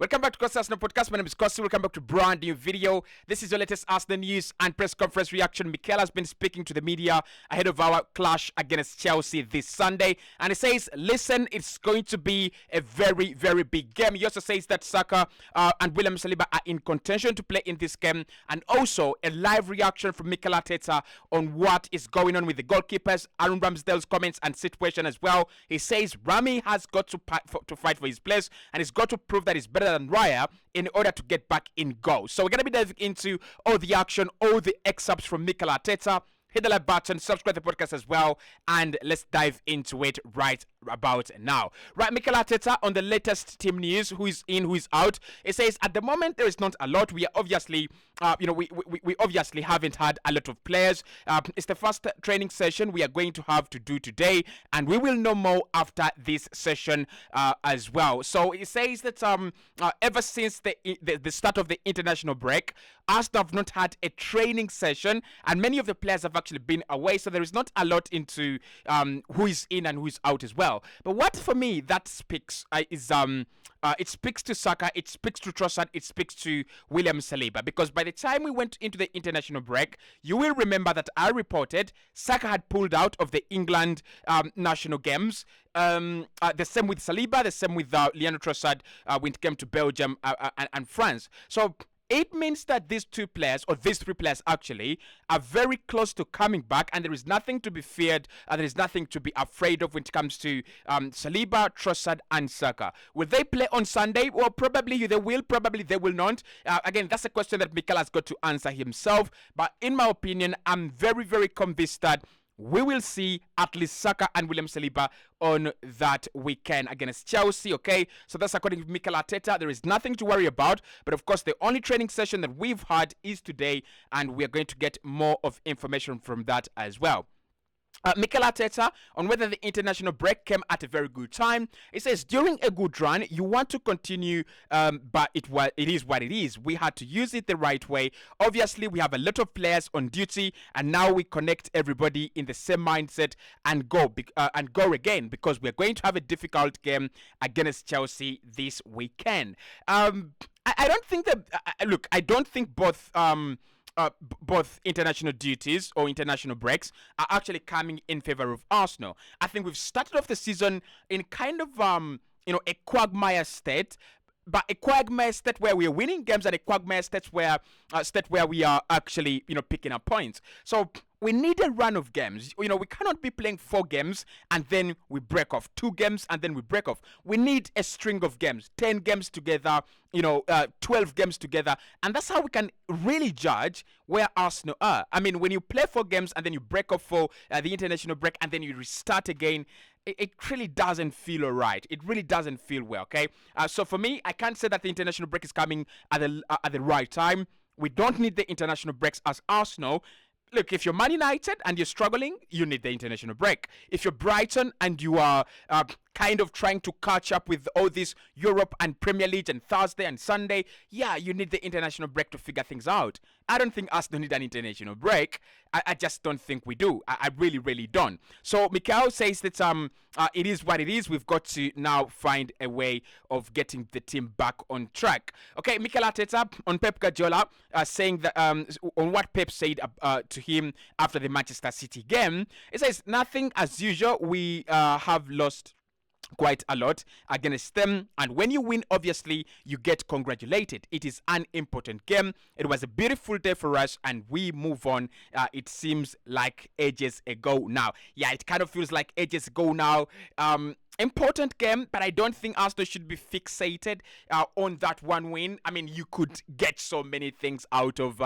Welcome back to Cossy Arsenal Podcast. My name is Cossy. Welcome back to brand new video. This is your latest Arsenal news and press conference reaction. Mikel has been speaking to the media ahead of our clash against Chelsea this Sunday. And he says, listen, it's going to be a very, very big game. He also says that SAKA and William Saliba are in contention to play in this game. And also a live reaction from Mikel Arteta on what is going on with the goalkeepers, Aaron Ramsdale's comments and situation as well. He says Rami has got to fight for his place and he's got to prove that he's better than Raya in order to get back in goal. So we're going to be diving into all the action, all the excerpts from Mikel Arteta. Hit the like button, subscribe to the podcast as well, and let's dive into it right about now. Right, Mikel Arteta on the latest team news, who is in, who is out. It says at the moment there is not a lot. We are obviously, we obviously haven't had a lot of players. It's the first training session we are going to have to do today, and we will know more after this session as well. So it says that ever since the start of the international break, Arsenal have not had a training session, and many of the players have actually been away, so there is not a lot into who is in and who is out as well. But what for me that speaks is it speaks to SAKA, it speaks to Trossard, it speaks to William Saliba, because by the time we went into the international break, you will remember that I reported SAKA had pulled out of the England national games. The same with Saliba, the same with Leandro Trossard when it came to Belgium and France. So it means that these two players, or these three players actually, are very close to coming back, and there is nothing to be feared, there is nothing to be afraid of when it comes to Saliba, Trossard, and SAKA. Will they play on Sunday? Well, probably they will, probably they will not. Again, that's a question that Mikel has got to answer himself, but in my opinion, I'm very, very convinced that we will see at least SAKA and William Saliba on that weekend against Chelsea, okay? So that's according to Mikel Arteta. There is nothing to worry about. But of course, the only training session that we've had is today, and we are going to get more of information from that as well. Mikel Arteta on whether the international break came at a very good time. It says during a good run you want to continue, but it is what it is. We had to use it the right way. Obviously we have a lot of players on duty, and now we connect everybody in the same mindset and go again, because we're going to have a difficult game against Chelsea this weekend. I don't think that look, I don't think both international duties or international breaks are actually coming in favor of Arsenal. I think we've started off the season in kind of a quagmire state, but a quagmire state where we're winning games, and a quagmire state where we are actually picking up points. So we need a run of games. We cannot be playing 4 games and then we break off, 2 games and then we break off. We need a string of games, 10 games together, 12 games together, and that's how we can really judge where Arsenal are. I mean, when you play 4 games and then you break off for the international break and then you restart again, it really doesn't feel alright. It really doesn't feel well, okay? So for me, I can't say that the international break is coming at the right time. We don't need the international breaks as Arsenal. Look, if you're Man United and you're struggling, you need the international break. If you're Brighton and you are kind of trying to catch up with all this Europe and Premier League and Thursday and Sunday, yeah, you need the international break to figure things out. I don't think Arsenal need an international break. I just don't think we do. I really, really don't. So Mikel says that it is what it is. We've got to now find a way of getting the team back on track. Okay, Mikel Arteta on Pep Guardiola saying that on what Pep said to him after the Manchester City game. It says nothing as usual. We have lost quite a lot against them, and when you win, obviously you get congratulated. It is an important game. It was a beautiful day for us, and we move on. It seems like ages ago now. Yeah, it kind of feels like ages ago now. Important game, but I don't think Arsenal should be fixated on that one win. I mean, you could get so many things out of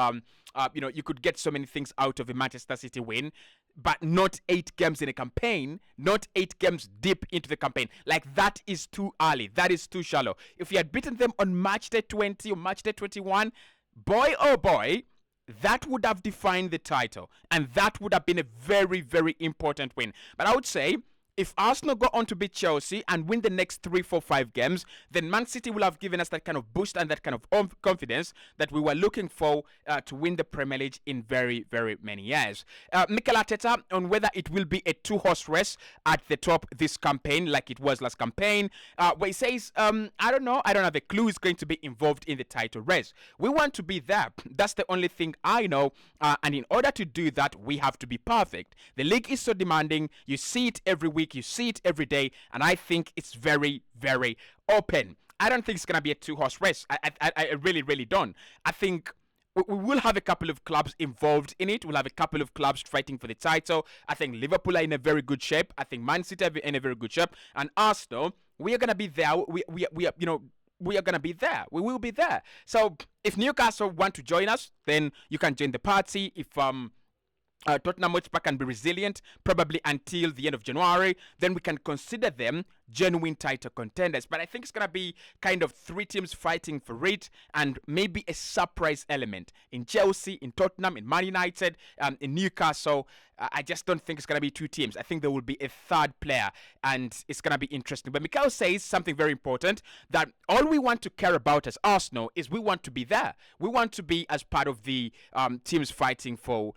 you could get so many things out of a Manchester City win, but not 8 games in a campaign, not 8 games deep into the campaign. Like, that is too early. That is too shallow. If you had beaten them on match day 20 or match day 21, boy, oh boy, that would have defined the title. And that would have been a very, very important win. But I would say if Arsenal go on to beat Chelsea and win the next 3, 4, 5 games, then Man City will have given us that kind of boost and that kind of confidence that we were looking for to win the Premier League in very, very many years. Mikel Arteta on whether it will be a two-horse race at the top this campaign like it was last campaign, where he says, I don't know, I don't have a clue who's going to be involved in the title race. We want to be there. That's the only thing I know. And in order to do that, we have to be perfect. The league is so demanding. You see it every week. You see it every day. And I think it's very, very open. I don't think it's going to be a two-horse race. I really, really don't. I think we will have a couple of clubs involved in it. We'll have a couple of clubs fighting for the title. I think Liverpool are in a very good shape. I think Man City are in a very good shape. And Arsenal, we are going to be there. We are, you know, we are going to be there. We will be there. So if Newcastle want to join us, then you can join the party. If Tottenham Hotspur can be resilient, probably until the end of January, then we can consider them genuine title contenders. But I think it's going to be kind of 3 teams fighting for it, and maybe a surprise element in Chelsea, in Tottenham, in Man United, in Newcastle. I just don't think it's going to be 2 teams. I think there will be a third player, and it's going to be interesting. But Mikel says something very important, that all we want to care about as Arsenal is we want to be there. We want to be as part of the teams fighting for,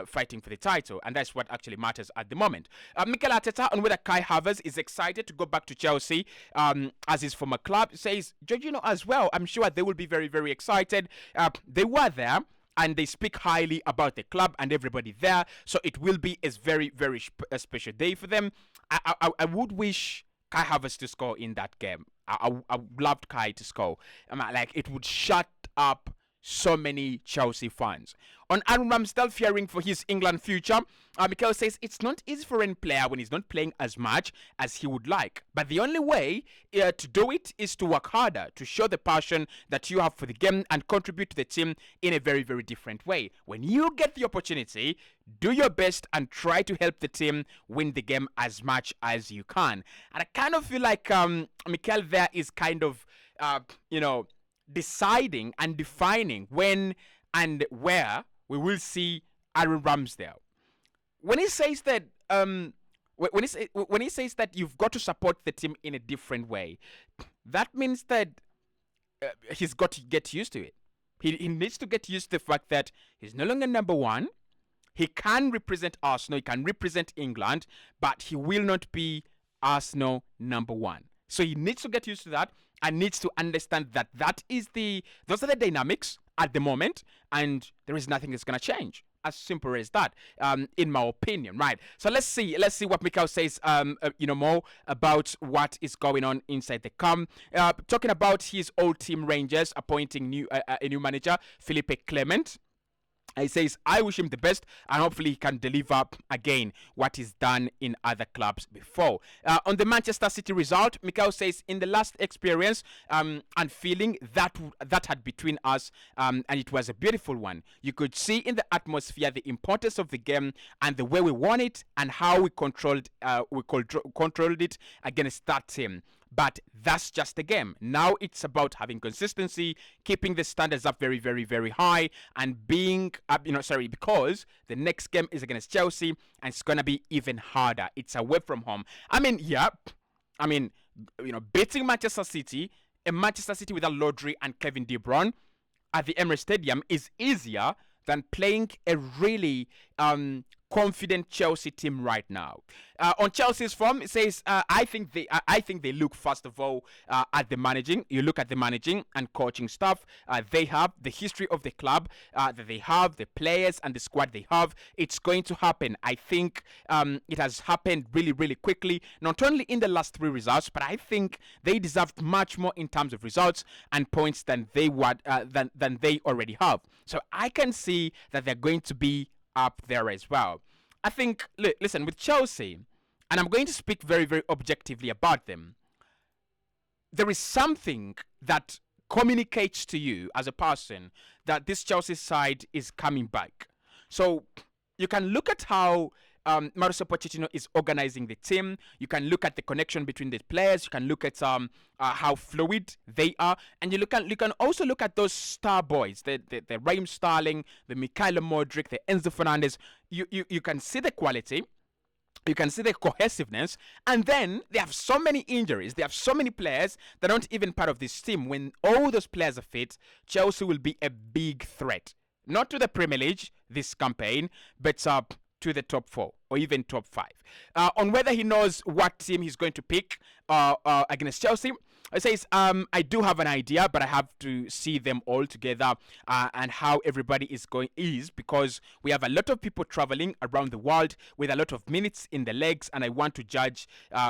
fighting for the title. And that's what actually matters at the moment. Mikel Arteta, on whether Kai Havertz is excited to go back to Chelsea as his former club, says, Jorginho as well. I'm sure they will be very, very excited. They were there, and they speak highly about the club and everybody there. So it will be a very, very special day for them. I would wish Kai Havertz to score in that game. I loved Kai to score. Like, it would shut up so many Chelsea fans. On Aaron Ramsdale fearing for his England future, Mikel says it's not easy for any player when he's not playing as much as he would like. But the only way to do it is to work harder, to show the passion that you have for the game and contribute to the team in a very, very different way. When you get the opportunity, do your best and try to help the team win the game as much as you can. And I kind of feel like Mikel there is kind of, deciding and defining when and where we will see Aaron Ramsdale. When he says that, when he says that you've got to support the team in a different way, that means that he's got to get used to it. He needs to get used to the fact that he's no longer number 1. He can represent Arsenal, he can represent England, but he will not be Arsenal number 1. So he needs to get used to that and needs to understand that those are the dynamics at the moment, and there is nothing that's going to change. As simple as that, in my opinion, right? So let's see what Mikel says, more about what is going on inside the camp. Talking about his old team Rangers appointing a new manager, Philippe Clement. He says, I wish him the best, and hopefully he can deliver again what he's done in other clubs before. On the Manchester City result, Mikel says, in the last experience and feeling that had between us, and it was a beautiful one. You could see in the atmosphere the importance of the game and the way we won it and how we controlled it against that team. But that's just a game. Now it's about having consistency, keeping the standards up very, very, very high, and being, because the next game is against Chelsea, and it's going to be even harder. It's away from home. Beating Manchester City, a Manchester City without Rodri and Kevin De Bruyne at the Emirates Stadium is easier than playing a really confident Chelsea team right now. On Chelsea's form, it says, I think they look, first of all, at the managing. You look at the managing and coaching staff. They have the history of the club that they have, the players and the squad they have. It's going to happen. I think it has happened really, really quickly, not only in the last 3 results, but I think they deserved much more in terms of results and points than they already have. So I can see that they're going to be up there as well. I think, listen, with Chelsea, and I'm going to speak very, very objectively about them, there is something that communicates to you as a person that this Chelsea side is coming back. So you can look at how Mauricio Pochettino is organizing the team. You can look at the connection between the players. You can look at how fluid they are, and you can also look at those star boys, the Raheem Sterling, the Mikhailo Modric, the Enzo Fernandez. You can see the quality. You can see the cohesiveness, and then they have so many injuries. They have so many players that aren't even part of this team. When all those players are fit, Chelsea will be a big threat, not to the Premier League this campaign, but to the top 4 or even top 5. On whether he knows what team he's going to pick against Chelsea, it says, I do have an idea, but I have to see them all together and how everybody is because we have a lot of people traveling around the world with a lot of minutes in the legs, and I want to judge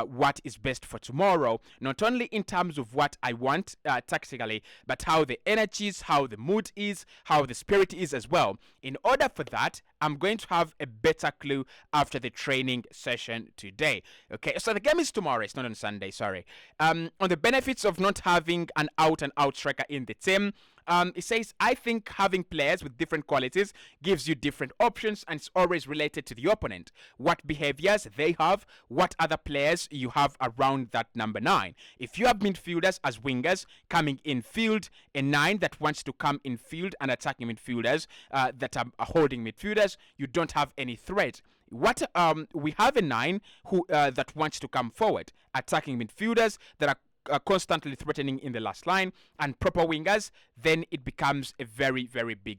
what is best for tomorrow, not only in terms of what I want tactically, but how the energy is, how the mood is, how the spirit is as well. In order for that, I'm going to have a better clue after the training session today. Okay, so the game is tomorrow. It's not on Sunday, sorry. On the benefits of not having an out-and-out striker in the team, it says, I think having players with different qualities gives you different options, and it's always related to the opponent. What behaviors they have, what other players you have around that number 9. If you have midfielders as wingers coming in field, a 9 that wants to come in field and attacking midfielders that are holding midfielders, you don't have any threat. What we have a 9 who that wants to come forward, attacking midfielders that are constantly threatening in the last line, and proper wingers, then it becomes a very, very big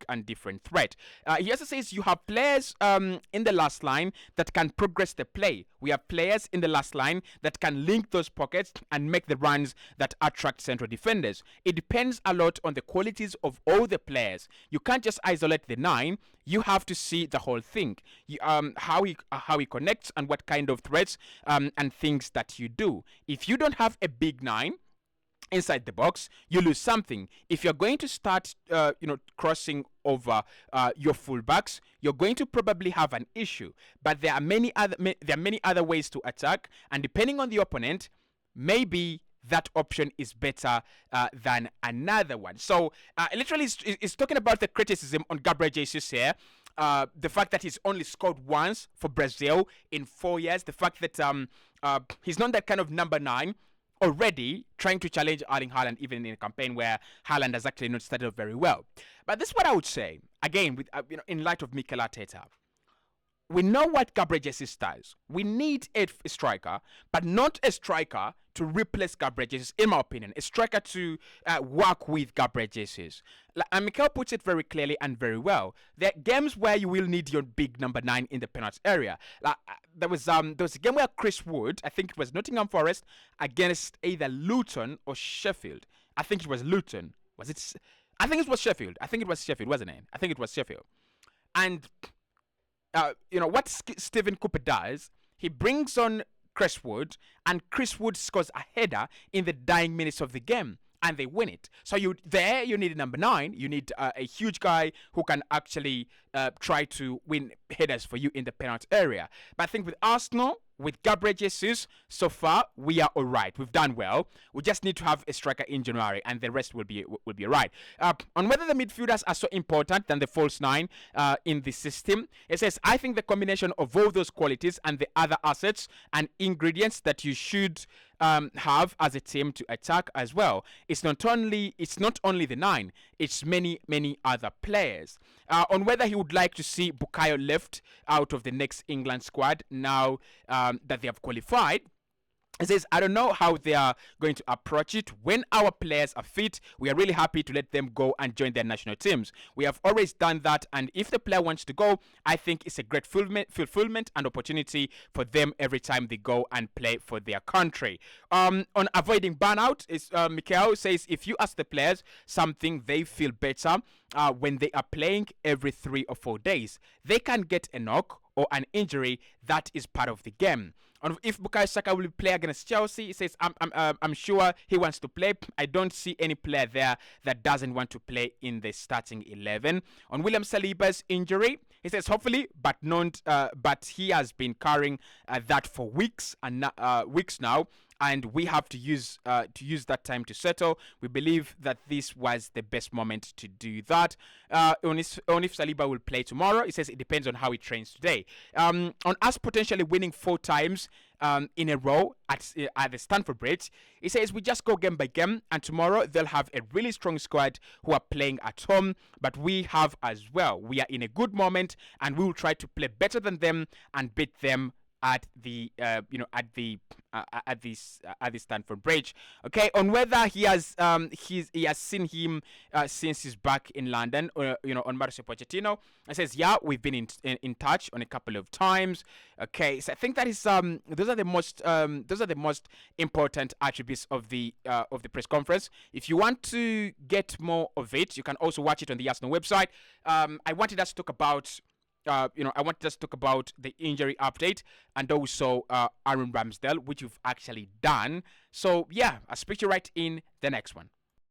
and different threat. He also says you have players in the last line that can progress the play. We have players in the last line that can link those pockets and make the runs that attract central defenders. It depends a lot on the qualities of all the players. You can't just isolate the 9. You have to see the whole thing. How he connects and what kind of threats and things that you do. If you don't have a big 9 inside the box, you lose something. If you're going to start crossing over your fullbacks, you're going to probably have an issue. But there are many other ways to attack, and depending on the opponent, maybe that option is better than another one. So literally it's talking about the criticism on Gabriel Jesus here. The fact that he's only scored once for Brazil in 4 years. The fact that he's not that kind of number 9 already trying to challenge Erling Haaland, even in a campaign where Haaland has actually not started off very well. But this is what I would say, again, with in light of Mikel Arteta. We know what Gabriel Jesus does. We need a striker, but not a striker to replace Gabriel Jesus, in my opinion. A striker to work with Gabriel Jesus. And Mikel puts it very clearly and very well. There are games where you will need your big number 9 in the penalty area. There was a game where Chris Wood, I think it was Nottingham Forest, against either Luton or Sheffield. I think it was Luton. Was it? I think it was Sheffield. I think it was Sheffield, wasn't it? I think it was Sheffield. And what Stephen Cooper does, he brings on Chris Wood, and Chris Wood scores a header in the dying minutes of the game, and they win it. So you need a number 9. You need a huge guy who can actually try to win headers for you in the penalty area. But I think with Arsenal, with Gabriel Jesus, so far we are all right. We've done well. We just need to have a striker in January, and the rest will be all right. On whether the midfielders are so important than the false 9 in the system, it says, I think the combination of all those qualities and the other assets and ingredients that you should have as a team to attack as well. It's not only the 9. It's many other players. On whether he would like to see Bukayo left out of the next England squad now that they have qualified. It says, I don't know how they are going to approach it. When our players are fit, we are really happy to let them go and join their national teams. We have always done that, and if the player wants to go, I think it's a great fulfillment and opportunity for them every time they go and play for their country. On avoiding burnout, Mikel says, if you ask the players something, they feel better when they are playing every 3 or 4 days. They can get a knock or an injury. That is part of the game. And if Bukayo Saka will play against Chelsea, he says, I'm sure he wants to play. I don't see any player there that doesn't want to play in the starting 11. On William Saliba's injury, he says, hopefully, but not. But he has been carrying that for weeks now. and we have to use that time to settle. We believe that this was the best moment to do that. On if Saliba will play tomorrow, he says it depends on how he trains today. On us potentially winning 4 times in a row at the Stamford Bridge, he says we just go game by game, and tomorrow they'll have a really strong squad who are playing at home, but we have as well. We are in a good moment, and we will try to play better than them and beat them at the at this Stamford Bridge. Okay, on whether he has seen him since he's back in London, on Mauricio Pochettino, I says we've been in touch on a couple of times. Okay, so I think that is those are the most important attributes of the press conference. If you want to get more of it, you can also watch it on the Arsenal website. I wanted us to talk about the injury update and also Aaron Ramsdale, which you've actually done. So, I'll speak to you right in the next one.